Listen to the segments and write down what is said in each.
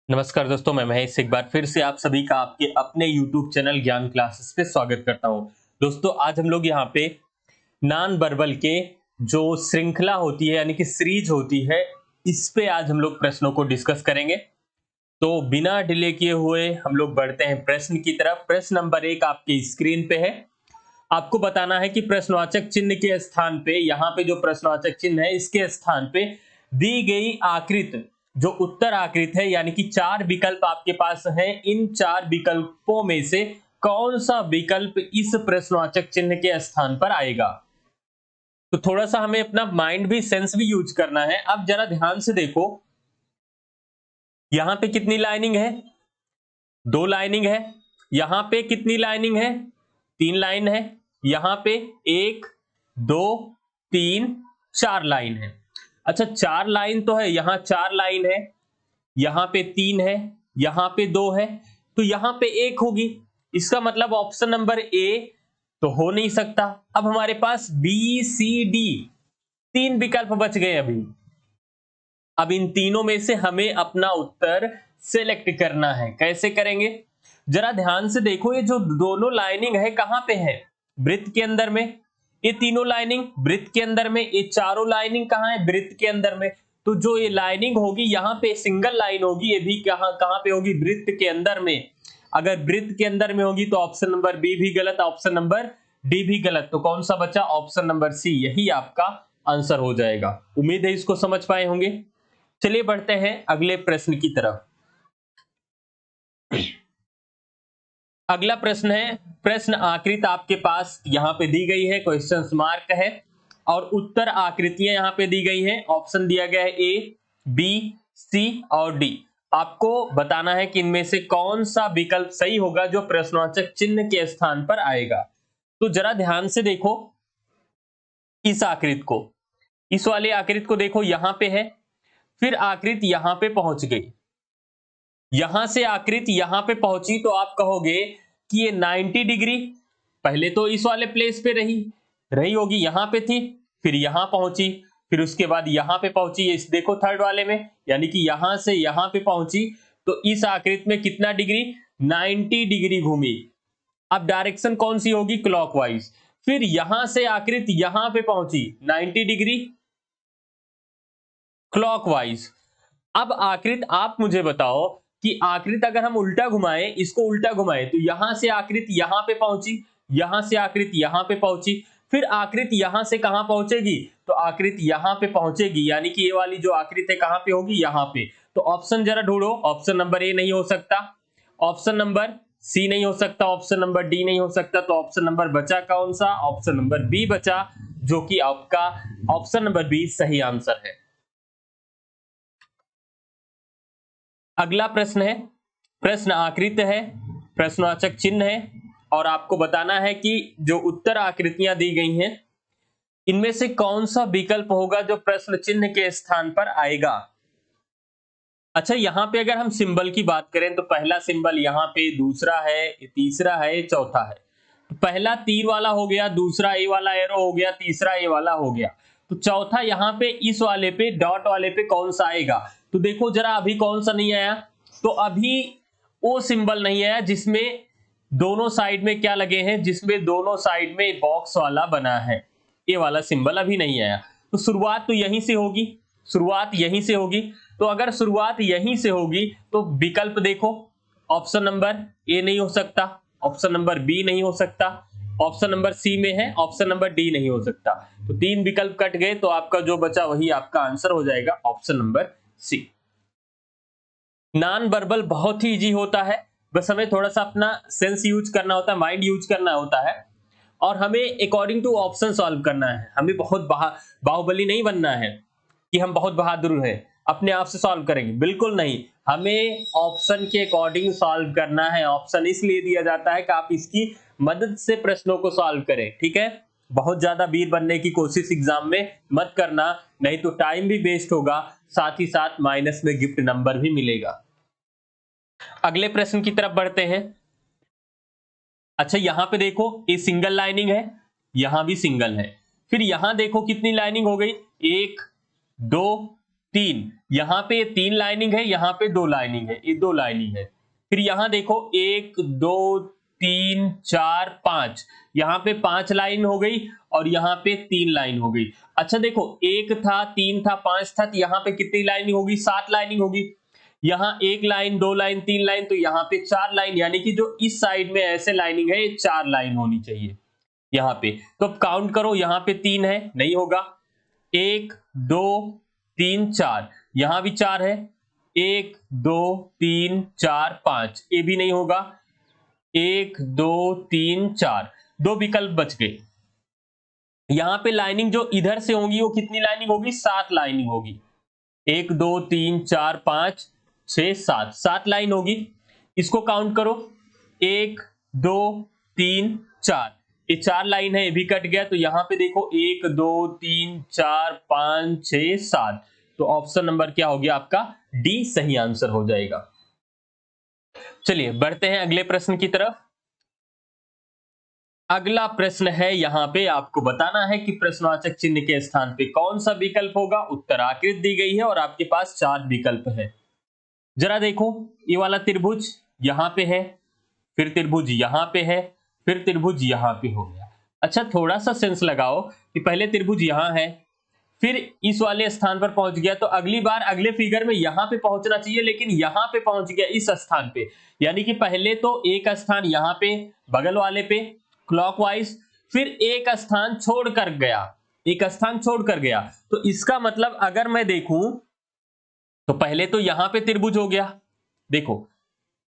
नमस्कार दोस्तों, मैं महेश एक बार फिर से आप सभी का आपके अपने YouTube चैनल ज्ञान क्लासेस पे स्वागत करता हूं। दोस्तों, आज हम लोग यहाँ पे नॉन वर्बल के जो श्रृंखला होती है यानी कि सीरीज होती है, इस पे आज हम लोग प्रश्नों को डिस्कस करेंगे। तो बिना डिले किए हुए हम लोग बढ़ते हैं प्रश्न की तरफ। प्रश्न नंबर 1 आपके स्क्रीन पे है। आपको बताना है कि प्रश्नवाचक चिन्ह के स्थान पे, यहाँ पे जो प्रश्नवाचक चिन्ह है इसके स्थान पे दी गई आकृति, जो उत्तर आकृति है यानी कि 4 विकल्प आपके पास हैं, इन 4 विकल्पों में से कौन सा विकल्प इस प्रश्नवाचक चिन्ह के स्थान पर आएगा। तो थोड़ा सा हमें अपना माइंड भी, सेंस भी यूज करना है। अब जरा ध्यान से देखो, यहां पे कितनी लाइनिंग है? 2 लाइनिंग है। यहां पे कितनी लाइनिंग है? 3 लाइन है। यहां पे 1 2 3 4 लाइन है। अच्छा, 4 लाइन तो है, यहां 4 लाइन है, यहां पे 3 है, यहां पे 2 है, तो यहां पे 1 होगी। इसका मतलब ऑप्शन नंबर ए तो हो नहीं सकता। अब हमारे पास बी सी डी 3 विकल्प बच गए अभी। अब इन तीनों में से हमें अपना उत्तर सेलेक्ट करना है। कैसे करेंगे? जरा ध्यान से देखो, ये जो दोनों लाइनिंग है कहां पे है? वृत्त के अंदर में। ये तीनों लाइनिंग वृत्त के अंदर में, ये चारों लाइनिंग कहां है? वृत्त के अंदर में। तो जो ये लाइनिंग होगी यहां पे सिंगल लाइन होगी, ये भी कहां कहां पे होगी? वृत्त के अंदर में। अगर वृत्त के अंदर में होगी तो ऑप्शन नंबर बी भी गलत, ऑप्शन नंबर डी भी गलत। तो कौन सा बचा? ऑप्शन नंबर सी, यही आपका आंसर हो जाएगा। उम्मीद है इसको समझ पाए होंगे। चलिए बढ़ते हैं अगले प्रश्न की तरफ। अगला प्रश्न है, प्रश्न आकृति आपके पास यहां पे दी गई है, क्वेश्चन मार्क है, और उत्तर आकृतियां यहां पे दी गई हैं। ऑप्शन दिया गया है ए, बी, सी और डी। आपको बताना है कि इनमें से कौन सा विकल्प सही होगा जो प्रश्नवाचक चिन्ह के स्थान पर आएगा। तो जरा ध्यान से देखो इस आकृति को, इस वाली आकृति को देखो, यहां पे है, फिर आकृति यहां पे पहुंच गई, यहां से आकृति यहां पे पहुंची, तो आप कहोगे कि ये 90 डिग्री पहले तो इस वाले प्लेस पे रही रही होगी, यहां पे थी, फिर यहां पहुंची, फिर उसके बाद यहां पे पहुंची, इस देखो थर्ड वाले में, यानी कि यहां से यहां पे पहुंची। तो इस आकृति में कितना डिग्री? 90 डिग्री घूमी। अब डायरेक्शन कौन सी होगी? क्लॉकवाइज। फिर यहां से आकृति यहां पे पहुंची, 90 डिग्री क्लॉकवाइज। अब आकृति आप मुझे बताओ कि आकृति अगर हम उल्टा घुमाएं, इसको उल्टा घुमाएं, तो यहां से आकृति यहां पे पहुंची, यहां से आकृति यहां पे पहुंची, फिर आकृति यहां से कहां पहुंचेगी? तो आकृति यहां पे पहुंचेगी, यानी कि ये वाली जो आकृति है कहां पे होगी? यहां पे। तो ऑप्शन जरा ढूंढो। ऑप्शन नंबर ए नहीं हो सकता, ऑप्शन नंबर सी नहीं हो सकता, ऑप्शन नंबर डी नहीं हो सकता, तो ऑप्शन नंबर बचा कौन सा? ऑप्शन नंबर बी बचा, जो कि आपका ऑप्शन नंबर बी सही आंसर है। अगला प्रश्न है, प्रश्न आकृति है, प्रश्नवाचक चिन्ह है, और आपको बताना है कि जो उत्तर आकृतियां दी गई हैं इनमें से कौन सा विकल्प होगा जो प्रश्न चिन्ह के स्थान पर आएगा। अच्छा, यहां पे अगर हम सिंबल की बात करें तो पहला सिंबल यहां पे, दूसरा है, तीसरा है, चौथा है। तो पहला तीर वाला हो गया, दूसरा ए वाला एरो हो गया, तीसरा ए वाला हो गया। तो चौथा यहां पे इस वाले पे, डॉट वाले पे कौन सा आएगा? तो देखो जरा, अभी कौन सा नहीं आया? तो अभी वो सिंबल नहीं आया जिसमें दोनों साइड में क्या लगे हैं, जिसमें दोनों साइड में बॉक्स वाला बना है, ये वाला सिंबल अभी नहीं आया। तो शुरुआत तो यहीं से होगी, शुरुआत यहीं से होगी। तो अगर शुरुआत यहीं से होगी तो विकल्प देखो, ऑप्शन नंबर ए नहीं हो सकता, ऑप्शन नंबर बी नहीं हो सकता, ऑप्शन नंबर सी में है, ऑप्शन नंबर डी नहीं हो सकता। तो 3 विकल्प कट गए, तो आपका जो बचा वही आपका आंसर हो जाएगा, option number C. Non verbal बहुत ही इजी होता है, बस हमें थोड़ा सा अपना सेंस यूज करना होता है, माइंड यूज करना होता है, और हमें अकॉर्डिंग टू ऑप्शन सॉल्व करना है। हमें बहुत बाहुबली नहीं बनना है कि हम बहुत बहादुर हैं, अपने आप से सॉल्व करेंगे, बिल्कुल नहीं। हमें ऑप्शन के अकॉर्डिंग सॉल्व करना है। ऑप्शन इसलिए दिया जाता है कि आप इसकी मदद से प्रश्नों को सॉल्व करें, ठीक है? बहुत ज्यादा वीर बनने की कोशिश एग्जाम में मत करना, नहीं तो टाइम भी वेस्ट होगा, साथ ही साथ माइनस में गिफ्ट नंबर भी मिलेगा। अगले प्रश्न की तरफ बढ़ते हैं। अच्छा, यहां पे देखो ये सिंगल लाइनिंग है, यहां भी सिंगल है, फिर यहां देखो कितनी लाइनिंग हो गई? 1 2 3, यहां पे 3 लाइनिंग है, यहां पे 2 लाइनिंग है, ये 2 लाइनिंग है। फिर यहां देखो 1 2 3 4 5, यहां पे 5 लाइन हो गई और यहां पे 3 लाइन हो गई। अच्छा देखो 1 था, 3 था, 5 था, तो यहां पे कितनी लाइनिंग होगी? 7 लाइनिंग होगी। यहाँ 1 लाइन 2 लाइन 3 लाइन, तो यहाँ पे 4 लाइन, यानी कि जो इस साइड में ऐसे लाइनिंग है ये 4 लाइन होनी चाहिए यहाँ पे। तो अब काउंट करो, यहाँ पे 3 है, नहीं होगा। 1 2 3 4, यहां भी 4 है। 1 2 3 4 5, ये भी नहीं होगा। 1 2 3 4, 2 विकल्प बच गए। यहां पे लाइनिंग जो इधर से होगी वो कितनी लाइनिंग होगी? 7 लाइनिंग होगी। 1 2 3 4 5 6 7, 7 लाइन होगी। इसको काउंट करो, 1 2 3 4, ये 4 लाइन है, ये भी कट गया। तो यहां पे देखो 1 2 3 4 5 6 7, तो ऑप्शन नंबर क्या हो गया आपका? डी सही आंसर हो जाएगा। चलिए बढ़ते हैं अगले प्रश्न की तरफ। अगला प्रश्न है, यहां पे आपको बताना है कि प्रश्नवाचक चिन्ह के स्थान पे कौन सा विकल्प होगा। उत्तर आकृति दी गई है और आपके पास 4 विकल्प है। जरा देखो, ये वाला त्रिभुज यहां पे है, फिर त्रिभुज यहां पे है, फिर त्रिभुज यहां पे हो गया। अच्छा थोड़ा सा सेंस लगाओ कि पहले त्रिभुज यहां है, फिर इस वाले स्थान पर पहुंच गया, तो अगली बार अगले फिगर में यहां पे पहुंचना चाहिए, लेकिन यहां पे पहुंच गया इस स्थान पे। यानी कि पहले तो एक स्थान यहां पे बगल वाले पे क्लॉकवाइज, फिर एक स्थान छोड़कर गया, एक स्थान छोड़कर गया। तो इसका मतलब अगर मैं देखूं तो पहले तो यहां पे त्रिभुज हो गया। देखो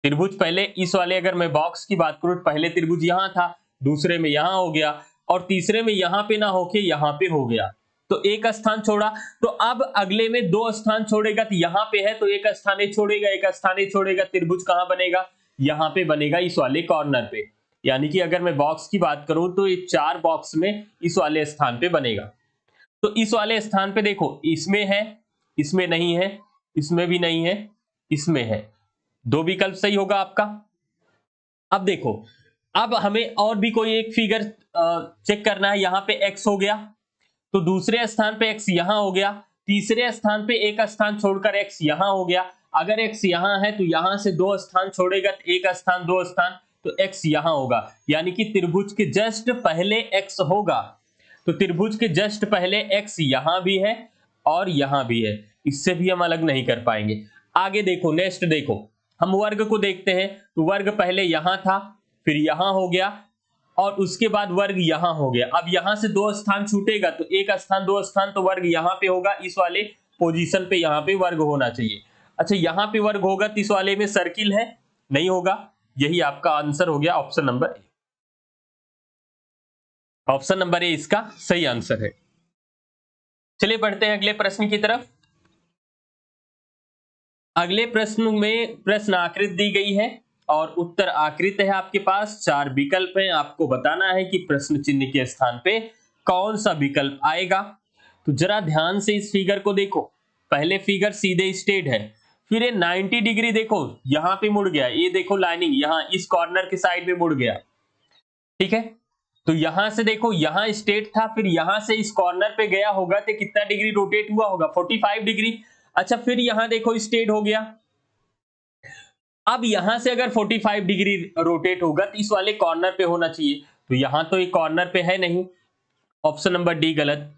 त्रिभुज पहले इस वाले, अगर मैं बॉक्स की बात करूं, पहले त्रिभुज यहां था, दूसरे में यहां हो गया, और तीसरे में यहां पे ना होके यहां पे हो गया, तो एक स्थान छोड़ा। तो अब अगले में 2 स्थान छोड़ेगा, तो यहां पे है तो एक स्थान ही छोड़ेगा, एक स्थान ही छोड़ेगा। त्रिभुज कहां बनेगा? यहां पे बनेगा, इस वाले कॉर्नर पे। यानी कि अगर मैं बॉक्स की बात करूं तो ये 4 बॉक्स में इस वाले स्थान पे बनेगा। तो इस वाले स्थान पे देखो, इसमें है, इसमें नहीं है, इसमें भी नहीं है, इसमें है। 2 विकल्प सही होगा आपका। अब देखो, अब हमें और भी कोई एक फिगर चेक करना है। यहां पे x हो गया, तो दूसरे स्थान पे x यहां हो गया, तीसरे स्थान पे एक स्थान छोड़कर x यहां हो गया। अगर x यहां है तो यहां से 2 स्थान छोड़ेगा, एक स्थान 2 स्थान, तो x यहां होगा। यानी कि त्रिभुज के जस्ट पहले x होगा। तो त्रिभुज के जस्ट पहले x यहां भी है और यहां भी है, इससे भी हम अलग नहीं कर पाएंगे। आगे देखो, नेक्स्ट देखो, हम वर्ग को देखते हैं। तो वर्ग पहले यहां था, फिर यहां हो गया, और उसके बाद वर्ग यहां हो गया। अब यहां से 2 स्थान छूटेगा, तो एक स्थान 2 स्थान, तो वर्ग यहां पे होगा, इस वाले पोजीशन पे यहां पे वर्ग होना चाहिए। अच्छा यहां पे वर्ग होगा तो इस वाले में सर्किल है, नहीं होगा। यही आपका आंसर हो गया, option number A. Option number A इसका सही आंसर है। चलिए बढ़ते हैं अगले प्रश्न की तरफ। अगले प्रश्न में प्रश्न आकृति दी गई है और उत्तर आकृति है आपके पास। 4 विकल्प हैं, आपको बताना है कि प्रश्न चिन्ह के स्थान पे कौन सा विकल्प आएगा। तो जरा ध्यान से इस फिगर को देखो। पहले फिगर सीधे स्ट्रेट है, फिर ये 90 डिग्री देखो यहां पे मुड़ गया, ये देखो लाइनिंग यहां इस कॉर्नर के साइड में मुड़ गया, ठीक है। तो यहां से देखो, यहां स्ट्रेट था, फिर यहां से इस कॉर्नर पे गया होगा तो कितना डिग्री रोटेट हुआ होगा? 45 डिग्री। अच्छा फिर यहां देखो स्ट्रेट हो गया। अब यहां से अगर 45 डिग्री रोटेट होगा तो इस वाले कॉर्नर पे होना चाहिए, तो यहां तो ये कॉर्नर पे है नहीं, ऑप्शन नंबर डी गलत।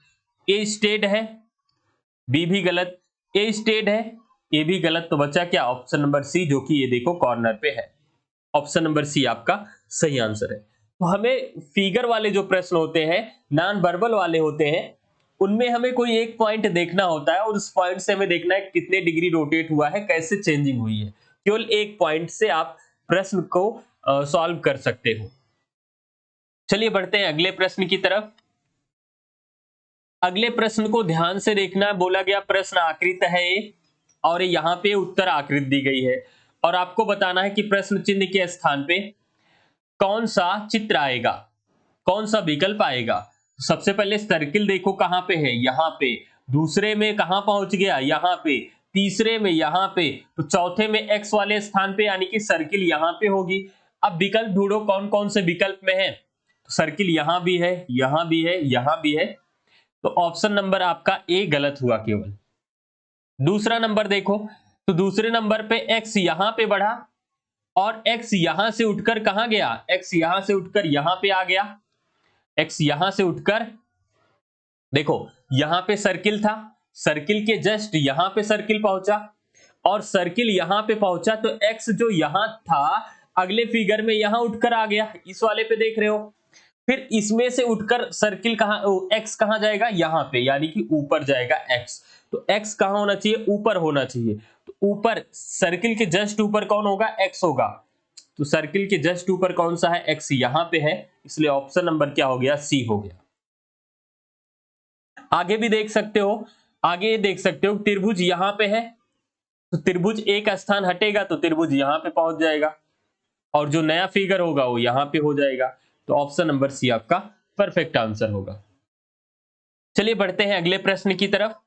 ए स्ट्रेट है, बी भी गलत, ए स्ट्रेट है, ए भी गलत, तो बचा क्या? ऑप्शन नंबर सी, जो कि ये देखो कॉर्नर पे है। ऑप्शन नंबर सी आपका सही आंसर है। तो हमें फिगर वाले जो प्रश्न होते हैं, नॉन वर्बल वाले होते हैं, उनमें हमें कोई एक पॉइंट देखना होता है और उस पॉइंट से हमें देखना है कितने डिग्री रोटेट हुआ है, कैसे चेंजिंग हुई है। केवल एक पॉइंट से आप प्रश्न को सॉल्व कर सकते हो। चलिए बढ़ते हैं अगले प्रश्न की तरफ। अगले प्रश्न को ध्यान से देखना, बोला गया प्रश्न आकृति है ये, और यहाँ पे उत्तर आकृति दी गई है, और आपको बताना है कि प्रश्न चिन्ह के स्थान पे कौन सा चित्र आएगा, कौन सा विकल्प आएगा। सबसे पहले सर्किल देखो कहां पे है, यहां पे। दूसरे में कहां पहुंच गया? यहां पे। तीसरे में यहां पे, तो चौथे में एक्स वाले स्थान पे, यानी कि सर्किल यहां पे होगी। अब विकल्प ढूंढो कौन कौन से विकल्प में है। तो सर्किल यहां भी है, यहां भी है, यहां भी है, तो ऑप्शन नंबर आपका ए गलत हुआ केवल। दूसरा नंबर देखो, तो दूसरे नंबर पे x यहां पे बढ़ा और x यहां से उठकर कहां गया, x यहां से उठकर यहां पे आ गया। x यहां से उठकर देखो यहां पे सर्किल था, सर्किल के जस्ट यहां पे सर्किल पहुंचा और सर्किल यहां पे पहुंचा तो x जो यहां था अगले फिगर में यहां उठकर आ गया, इस वाले पे देख रहे हो। फिर इसमें से उठकर सर्किल कहां, x कहां जाएगा, यहां पे, यानी कि ऊपर जाएगा x। तो x कहां होना चाहिए, ऊपर होना चाहिए। तो ऊपर सर्किल के जस्ट ऊपर कौन होगा, x होगा। तो सर्किल के जस्ट ऊपर कौन सा है, x यहां पे है, इसलिए ऑप्शन नंबर क्या हो गया, सी हो गया। आगे भी देख सकते हो, आगे देख सकते हो त्रिभुज यहां पे है, तो त्रिभुज एक स्थान हटेगा तो त्रिभुज यहां पे पहुंच जाएगा और जो नया फिगर होगा वो यहां पे हो जाएगा। तो ऑप्शन नंबर सी आपका परफेक्ट आंसर होगा। चलिए बढ़ते हैं अगले प्रश्न की तरफ।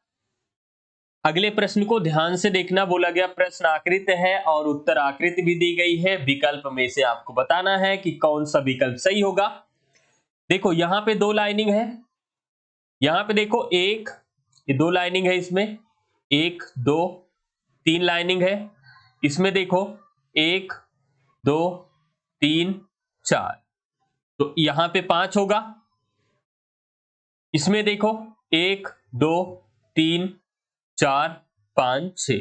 अगले प्रश्न को ध्यान से देखना बोला गया, प्रश्न आकृत है और उत्तर आकृति भी दी गई है। विकल्प में से आपको बताना है कि कौन सा विकल्प सही होगा। देखो यहां पे दो लाइनिंग है, यहां पे देखो एक, ये दो लाइनिंग है, इसमें एक दो तीन लाइनिंग है, इसमें देखो एक दो तीन चार, तो यहां पे 5 होगा। इसमें देखो एक दो तीन चार पांच छ,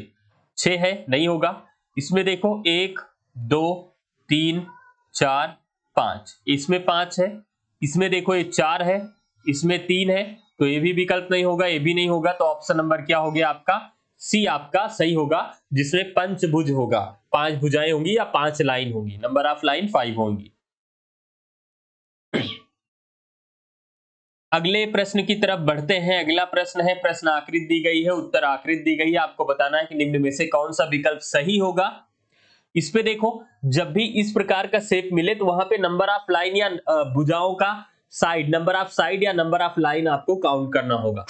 6 है, नहीं होगा। इसमें देखो एक दो तीन चार पांच, इसमें 5 है। इसमें देखो ये 4 है, इसमें 3 है, तो ये भी विकल्प नहीं होगा, ये भी नहीं होगा। तो ऑप्शन नंबर क्या हो गया आपका, सी आपका सही होगा, जिसमें पंचभुज होगा, 5 भुजाएं होंगी या 5 लाइन होंगी, नंबर ऑफ लाइन 5 होंगी। अगले प्रश्न की तरफ बढ़ते हैं। अगला प्रश्न है, प्रश्न आकृति दी गई है, उत्तर आकृति दी गई है। आपको बताना है कि निम्न में से कौन सा विकल्प सही होगा। इस पे देखो, जब भी इस प्रकार का शेप मिले तो वहां पे नंबर ऑफ लाइन या भुजाओं का साइड, नंबर ऑफ साइड या नंबर ऑफ लाइन आपको काउंट करना होगा।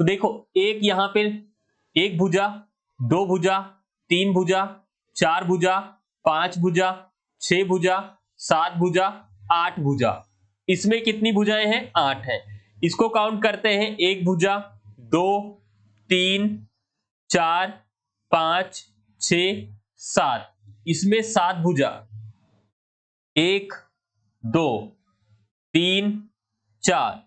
तो देखो एक यहां पे एक भुजा, दो भुजा, तीन भुजा, चार भुजा, पांच भुजा, 6 भुजा, 7 भुजा, 8 भुजा। इसमें कितनी भुजाएं हैं, 8 हैं। इसको काउंट करते हैं, एक भुजा, दो, तीन, चार, पांच, 6, 7, इसमें 7 भुजा, एक दो तीन चार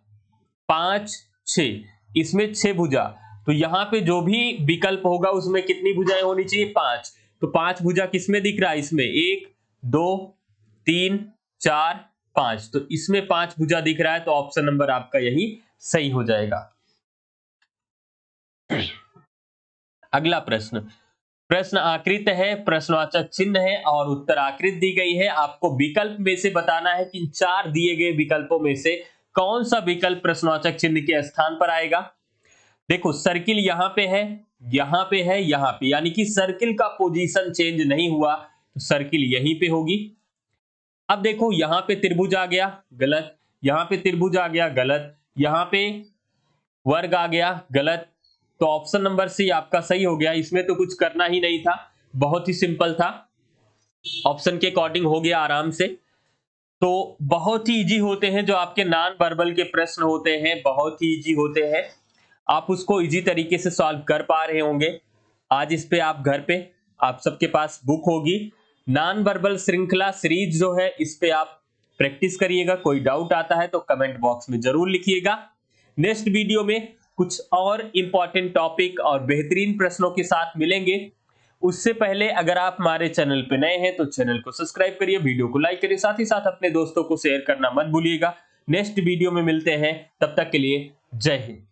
पांच 6, इसमें 6 भुजा। तो यहां पे जो भी विकल्प होगा उसमें कितनी भुजाएं होनी चाहिए, 5। तो 5 भुजा किसमें दिख रहा है, इसमें एक दो तीन चार 5, तो इसमें 5 भुजा दिख रहा है। तो ऑप्शन नंबर आपका यही सही हो जाएगा। अगला प्रश्न, प्रश्न आकृत है, प्रश्नवाचक चिन्ह है और उत्तर आकृति दी गई है। आपको विकल्प में से बताना है कि इन 4 दिए गए विकल्पों में से कौन सा विकल्प प्रश्नवाचक चिन्ह के स्थान पर आएगा। देखो सर्किल यहां पे है, यहां पे है, यहां पे, यानी कि सर्किल का पोजीशन चेंज नहीं हुआ, तो सर्किल यहीं पे होगी। अब देखो यहां पे त्रिभुज आ गया, गलत। यहां पे त्रिभुज आ गया, गलत। यहां पे वर्ग आ गया, गलत। तो ऑप्शन नंबर सी आपका सही हो गया। इसमें तो कुछ करना ही नहीं था, बहुत ही सिंपल था, ऑप्शन के अकॉर्डिंग हो गया आराम से। तो बहुत ही इजी होते हैं जो आपके नॉन वर्बल के प्रश्न होते हैं, बहुत ही इजी होते हैं। आप उसको इजी तरीके से सॉल्व कर पा रहे होंगे। आज इस पे आप घर पे, आप सबके पास बुक होगी, नॉन वर्बल श्रृंखला सीरीज जो है, इस पे आप प्रैक्टिस करिएगा। कोई डाउट आता है तो कमेंट बॉक्स में जरूर लिखिएगा। नेक्स्ट वीडियो में कुछ और इंपॉर्टेंट टॉपिक और बेहतरीन प्रश्नों के साथ मिलेंगे। उससे पहले अगर आप हमारे चैनल पे नए हैं तो चैनल को सब्सक्राइब करिए, वीडियो को लाइक करिए, साथ ही साथ अपने दोस्तों को शेयर करना मत भूलिएगा। नेक्स्ट वीडियो में मिलते हैं, तब तक के लिए जय हिंद।